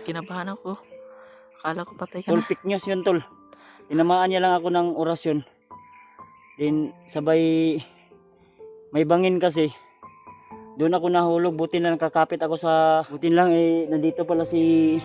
Kinabahan ako. Akala ko patay ka Tol, na. fake news yun tol. Tinamaan niya lang ako ng orasyon. Then sabay may bangin kasi. Doon ako nahulog, buti na nakakapit ako sa butin lang nandito pala si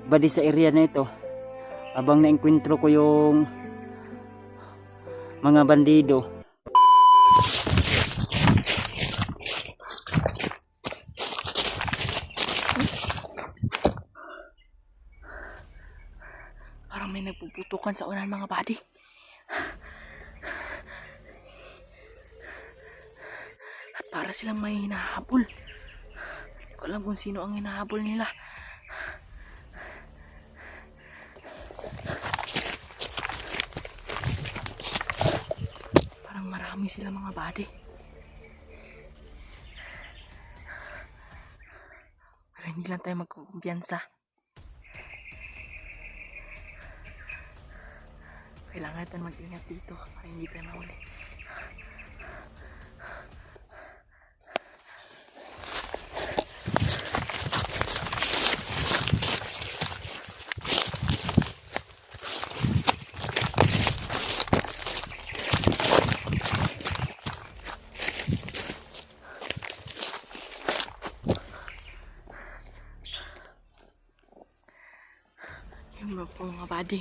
Buddy sa area na ito. Habang naengkwentro ko yung mga bandido. Parang may nagpuputukan sa unahan mga buddy. At para silang may hinahabol. Hindi ko alam kung sino ang hinahabol nila. Parang marami sila mga buddy. Pero hindi lang tayo magkukumpiyansa. Kailangan natin mag-ingat dito para hindi tayo mahuli. Yung mga buddy,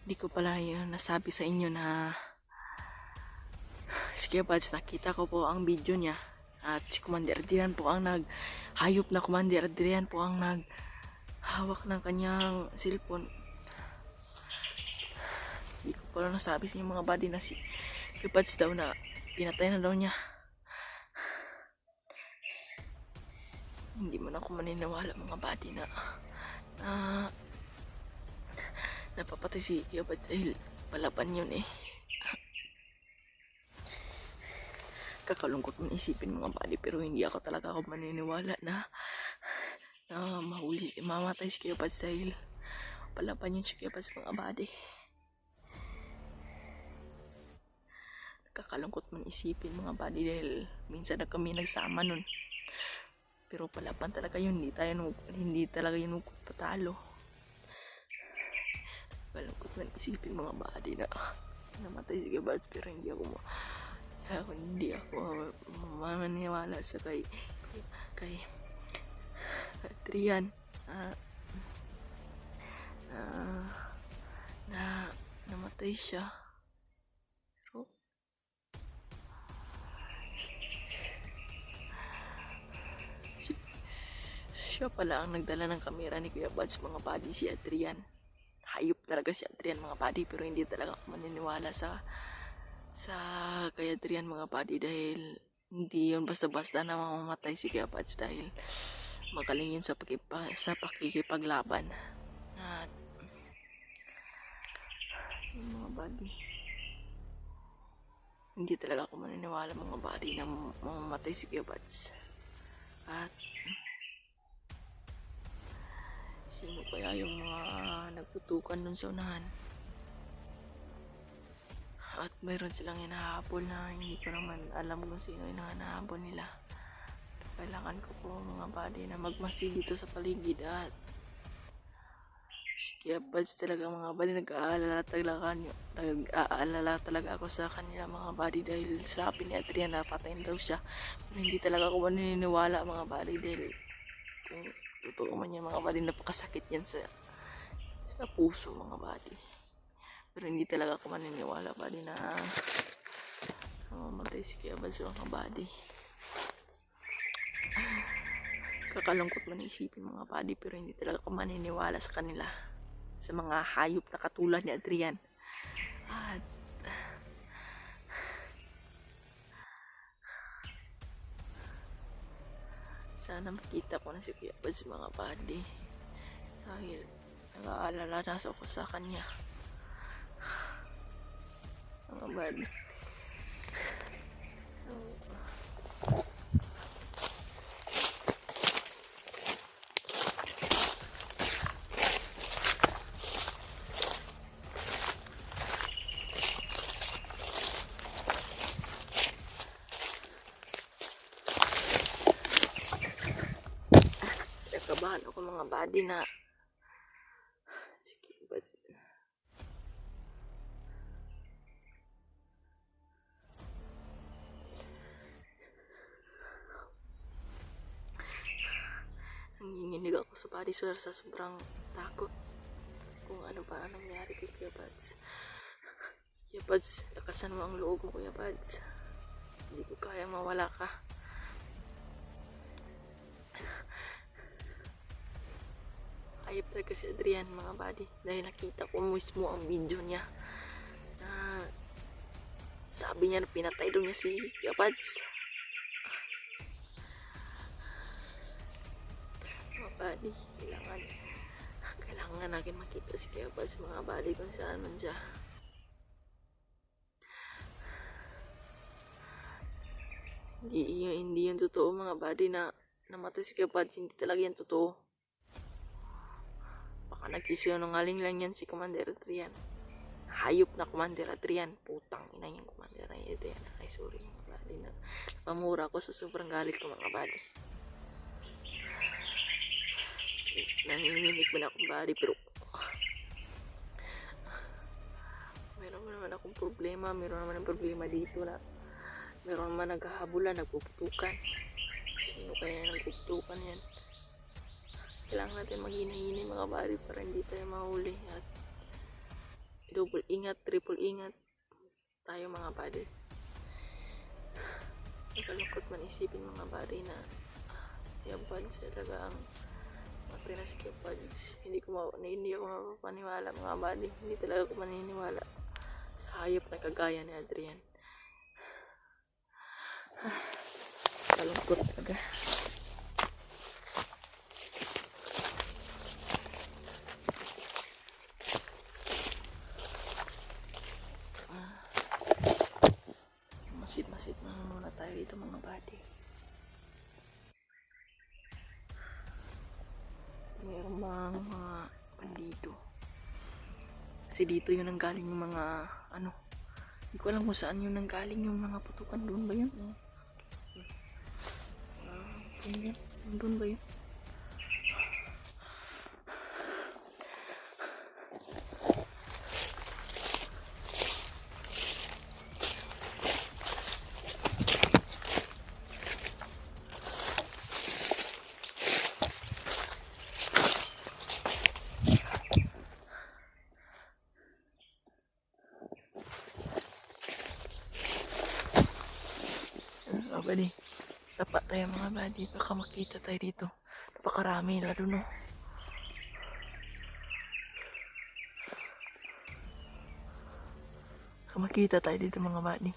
hindi ko pala yung nasabi sa inyo na si Kuya Buds, nakita ko po ang video niya at si Commander Adrian po ang hayop na Commander Adrian po ang naghawak ng kanyang cellphone. Hindi ko pala nasabi sa inyo mga buddy na si Kuya Buds daw na pinatay na daw niya. Hindi man ako maniniwala mga buddy na napapatay si Kuya Buds dahil palaban yun eh. Kakalungkot mong isipin mga buddy, pero hindi ako talaga maniniwala na mamatay si Kuya Buds dahil palaban yun si Kuya Buds mga buddy. Kakalungkot mong isipin mga buddy dahil minsan na kami nagsama nun. Pero palaban talaga yun, hindi talaga yun patalo. Kalungkot man isipin mga buddy na namatay si Kuya Buds, pero hindi ako maniniwala sa kay Adrian na namatay siya. Pero siya pala ang nagdala ng kamera ni Kuya Buds mga buddy, si Adrian. Hayop talaga si Adrian mga buddy, pero hindi talaga ako maniniwala sa kay Adrian mga buddy dahil hindi yun basta-basta na mamamatay si Kuya Buds dahil magaling yun sa pakikipaglaban. At mga buddy, hindi talaga ako maniniwala mga buddy na mamamatay si Kuya Buds. At sino kaya yung mga nagputukan dun sa unahan? At mayroon silang hinahabol na hindi ko naman alam kung sino yung hinahabol nila. Kailangan ko po mga buddy na magmasid dito sa paligid at si Kuya Buds talaga mga buddy, nag-aalala talaga ako sa kanila mga buddy dahil sabi ni Adrian na patayin daw siya. Pero hindi talaga ako maniniwala mga buddy dahil kung totoo man yan mga buddy, napakasakit yan sa puso mga buddy. Pero hindi talaga ako maniniwala buddy na mamatay si Kuya Buds mga buddy. Kakalungkot man isipin mga buddy, pero hindi talaga ako maniniwala sa kanila, sa mga hayop na katulad ni Adrian. At sana makita ko na si Kuya Buds mga buddy dahil nag-aalala na ako sa kanya mga buddy. Kinakabahan ako mga buddy na sige, but nanginginig ako sa body swear sa sobrang takot kung ano pa ang nangyari kay Kuya Buds. Kuya Buds, lakasan mo ang loob mo Kuya Buds. Hindi ko kayang mawala ka. Ayop talaga si Adrian mga buddy dahil nakita ko mismo ang video niya na sabi niya na pinatay daw niya si Kuya Buds. Mga buddy, kailangan natin makita si Kuya Buds mga buddy kung saan man siya. Hindi yung totoo mga buddy na namatay si Kuya Buds, hindi talaga yan totoo. Baka nagsisinungaling lang yan si Commander Adrian. Hayop na Commander Adrian. Putang ina yung Commander Adrian. Ay sorry mga buddy na pamura ko sa sobrang galit ko mga buddy. Nanginginig man akong buddy pero meron naman akong problema. Meron naman ang problema dito na meron naman naghahabulan, nagpuputukan. Sino kaya nagpuputukan yan? Kailangan natin maghinahinay mga buddy para hindi tayo mahuli at double ingat, triple ingat tayo mga buddy. Nakalungkot man isipin mga buddy na Kuya Buds talaga ang matay na si Kuya Buds. Hindi ako mapapaniwala mga buddy. Hindi talaga ako maniniwala sa hayop na kagaya ni Adrian. Nakalungkot talaga. Masid muna tayo dito mga buddy. Mayroon bang mga bandito? Kasi dito yun nanggaling yung mga ano. Hindi ko alam kung saan yun nanggaling yung mga putukan. Doon ba yun? Doon ba yun? Buddy, dapat tayo mga buddy, baka makita tayo dito. Napakarami nila doon, no? Baka makita tayo dito mga buddy.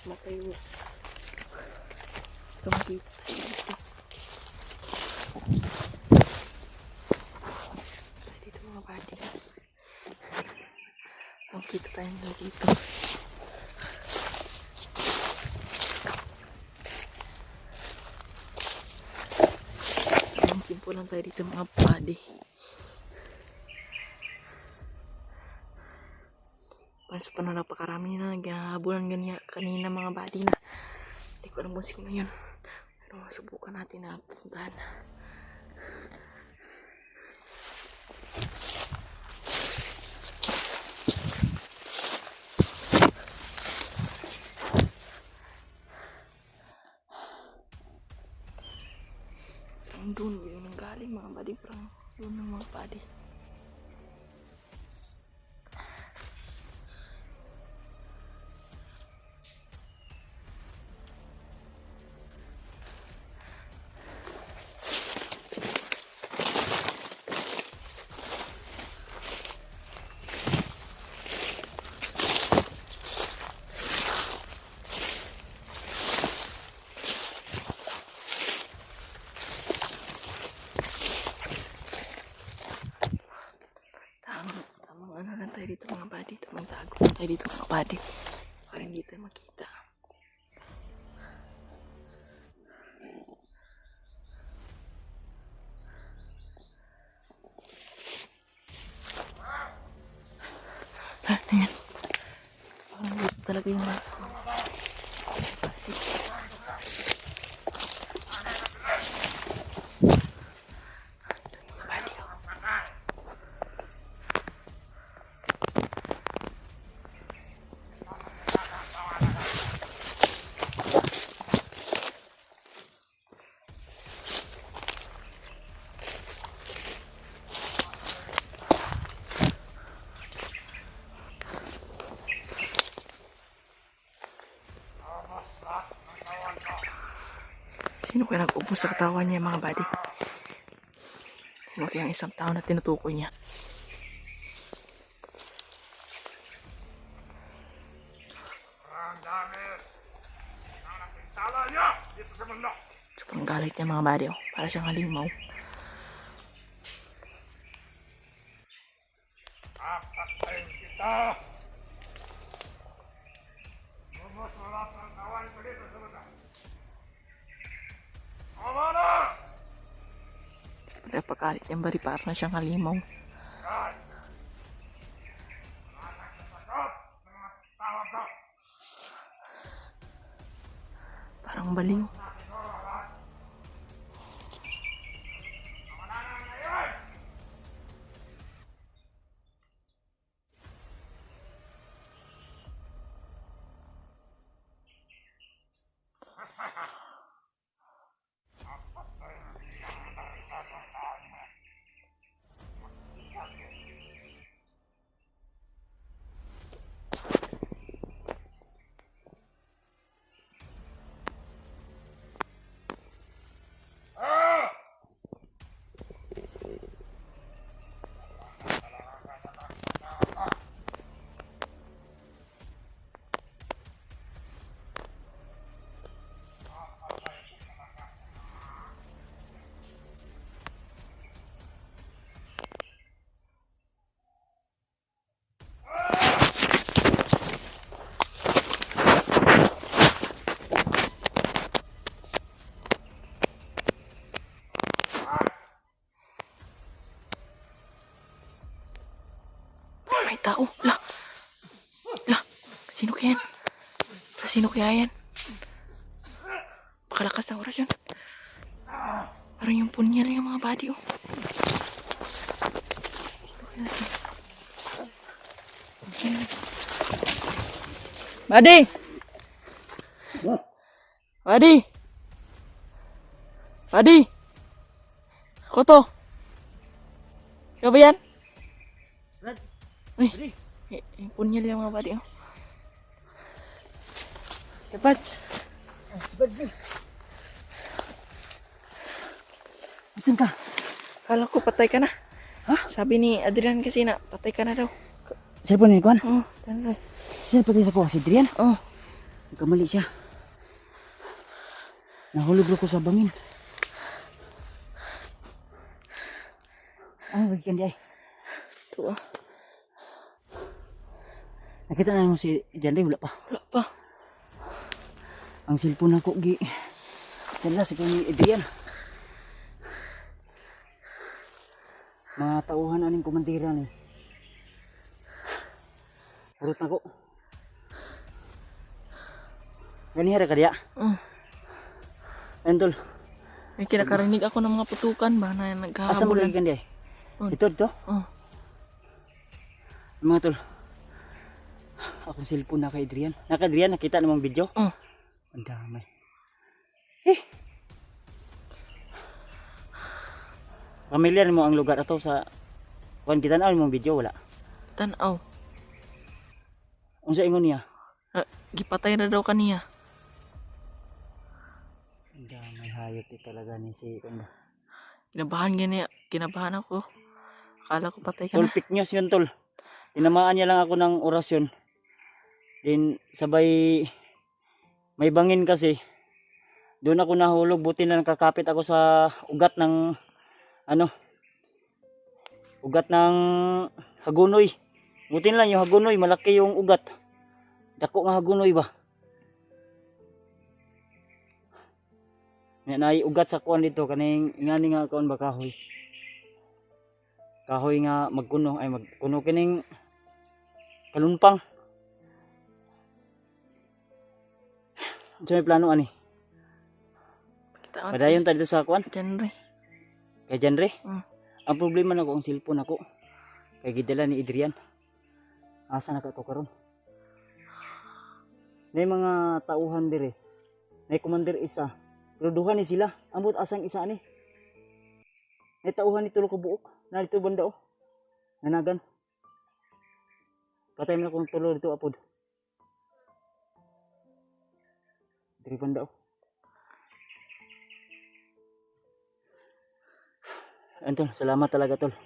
Matayo. Baka makita tayo dito. Kita tayo nila dito. Mungkin po lang tayo dito mga buddy. Pansa pa na napakarami na naghahabulan ganyan kanina mga buddy na. Hindi ko alam kung sino yun. Pero subukan natin na puntahan. Doon yung nanggaling mga buddy, parang doon ng mga buddy. Tayo dito mga buddy, tamang tago tayo dito mga buddy para hindi tayo makita. Ayan. talaga yung sino kaya nag-ubos sa katawan niya mga buddy? Sino kaya ang isang tao na tinutukoy niya? Sobrang galit niya mga buddy. Para siyang halimaw. Papatayin kita! Lumos wala pang kawan ko dito sa bata. Tama na! Sobrang pagkalit niyang buddy. Para na siyang halimaw. Yan! Wala sa sagot ng mga tawag ko. Parang baliw. Wala na ngayon! May tao. Lah. Lah. Sino kaya yan? Lah, sino kaya yan? Pakalakas ng orasyon. Parang yung punya lang yung mga body, oh. Badi! Badi! Badi! Ako to. Ikaw ba yan? Brad, Uy, Badi. yung punya lang mga body, oh. Dapat. Sabad sila. Asan ka? Kala ko patay ka na. Ha? Sabi ni Adrian kasi na patay ka na daw. Cellphone ni Kwan? Oh, tanay. Siya pati sa ko, si Drian. Oh, Nagkamali siya. Nahulog ko sa bangin. Ano bagikan di ay? ito ah. Nakita na mo si Janday, wala pa. Wala pa. Ang cellphone ako, gi. Dala sa kong Adrian. Mga tauhan aning komandira ni. Urot na ko. Ganihara ka diya? Ayun tol. May kinakarinig ako ng mga putukan ba na Asa mo naghahabulan. lagi kan diya? Oh. Dito? Oh, Mga tol. Akong cellphone na kay Adrian. Naka Adrian, nakita namang video? oh. Ang dami. Familiar mo ang lugar ato sa kuan kita na mo video wala. Tanaw. Unsa ingon niya? Gipatay na daw kaniya. Ang dami hayop talaga ni si kuan ba. Kinabahan ako. Akala ko patay ka Tol, na. fake news yun tol. Tinamaan niya lang ako ng orasyon. Then sabay may bangin kasi. Doon ako nahulog, buti na nakakapit ako sa ugat ng ugat ng hagunoy. Buti lang yung hagunoy, malaki yung ugat. Dako nga hagunoy ba? Nay ugat sa kuan dito kaning ingani nga kuan ba kahoy. Kahoy nga magkuno ay magkuno kining kalunpang. So may plano ani. Kita Padayon tayo sa kuan. Genre. Kay Janre. Mm. Ang problema na ko ang cellphone ako. Kay gidala ni Adrian. Asa na ka to karon? May mga tauhan dire. May commander isa. Pero duha ni sila. Ambot asang isa ni. May tauhan ni tulo ka buok. Na dito banda oh. Nanagan. Patay mo na kung tulo dito apod. Diri banda oh. Antol, salamat talaga tol.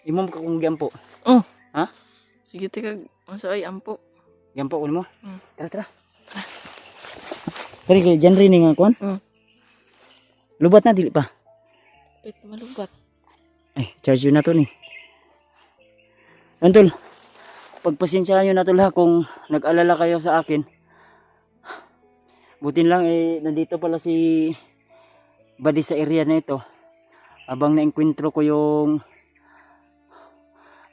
Imo ka kung giampo. Oh. Ha? Sige tika, masay ampo. Giampo ko mo. Mm. Tara tara. Kari kay Janre ni nga kuan. Lubat na dili pa. Pit malubat. Ay, charge yun na to ni. Antol, pagpasensyahan nyo na tol ha kung nag-alala kayo sa akin. Butin lang nandito pala si Buddy sa area na ito. Abang na-enkwentro ko yung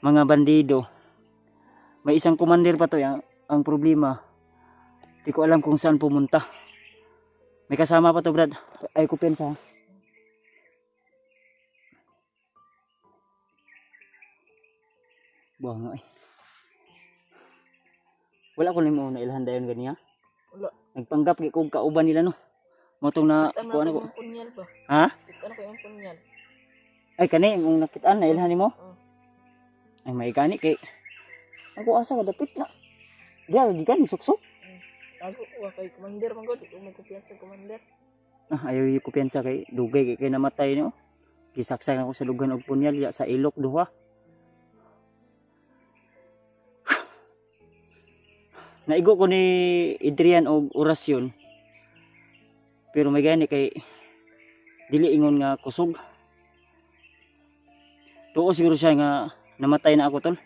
mga bandido. May isang commander pa to. Ang problema, di ko alam kung saan pumunta. May kasama pa to Brad. Ay kupensa. Buang nga eh. Wala ko lang na ilhan dayon ganiya. Wala. Nagpanggap kay kog kauban nila no. Motong na Kita kuan ko ko. yung punyal ba? Ha? Kita ko yung punyal. Ay kani ang nakitaan na ilhan nimo. Oh. Ay may kani kay ako asa ka dapit na. Diya gikan ni suksok. Tago ko kay commander man gud, ko magkupiyan sa commander. Ayaw yung kupiyansa kay dugay kay namatay no. Gisaksay ako sa lugan og punyal ya sa ilok duha. Naigo ko ni Adrian og orasyon. Pero may gani kay dili ingon nga kusog. Tuo siguro siya nga namatay na ako tol.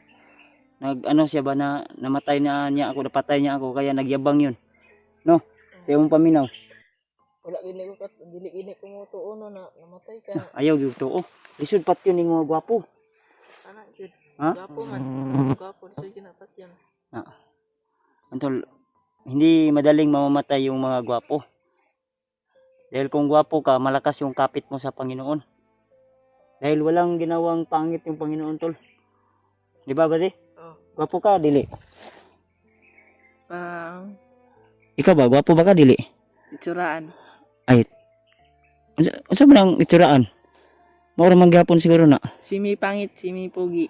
Nag-ano siya ba na namatay na niya ako, napatay niya ako kaya nagyabang yun. No? Sa iyong paminaw. Wala gini ko kat dili gini ko mo tuo no na namatay ka. Ayaw gyud tuo. Lisod pat yun ning mga gwapo. Ana jud. Ha? Gapo man. Gapo so ginapat yan. Antol, hindi madaling mamamatay yung mga gwapo. Dahil kung gwapo ka, malakas yung kapit mo sa Panginoon. Dahil walang ginawang pangit yung Panginoon tol. Di ba ba di? Oh. Gwapo ka, dili. Parang Ikaw ba, gwapo ba ka, dili? itsuraan. Unsa man ang itsuraan? Maura man gyapon siguro na. Simi pangit, simi pogi.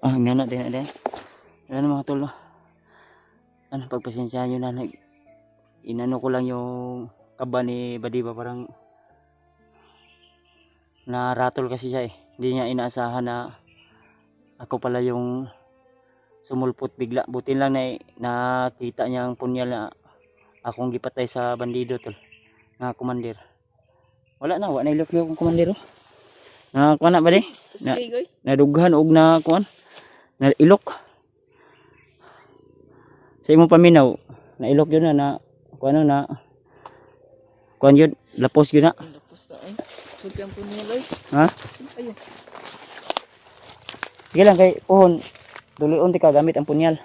Nga na din. Ano mga tol, no? Ano, pagpasensyahan nyo na. Inano ko lang yung kaba ni Badiba. Parang naratol kasi siya eh. Hindi niya inaasahan na ako pala yung sumulpot bigla. Butin lang na nakita niya ang punyal na akong gipatay sa bandido tol. Na commander. Wala na ilok yung commander oh. Na kuan na ba di? Tapos kay goy. Nadughan og na kuan. Na ilok. Sa imong paminaw, na ilok yun na kuan na kuan yun, lapos yun na. Tapos na ay. Sugyan po niya loy. Ha? Ayun. Sige lang kay pohon. Dulion ti ka gamit ang punyal.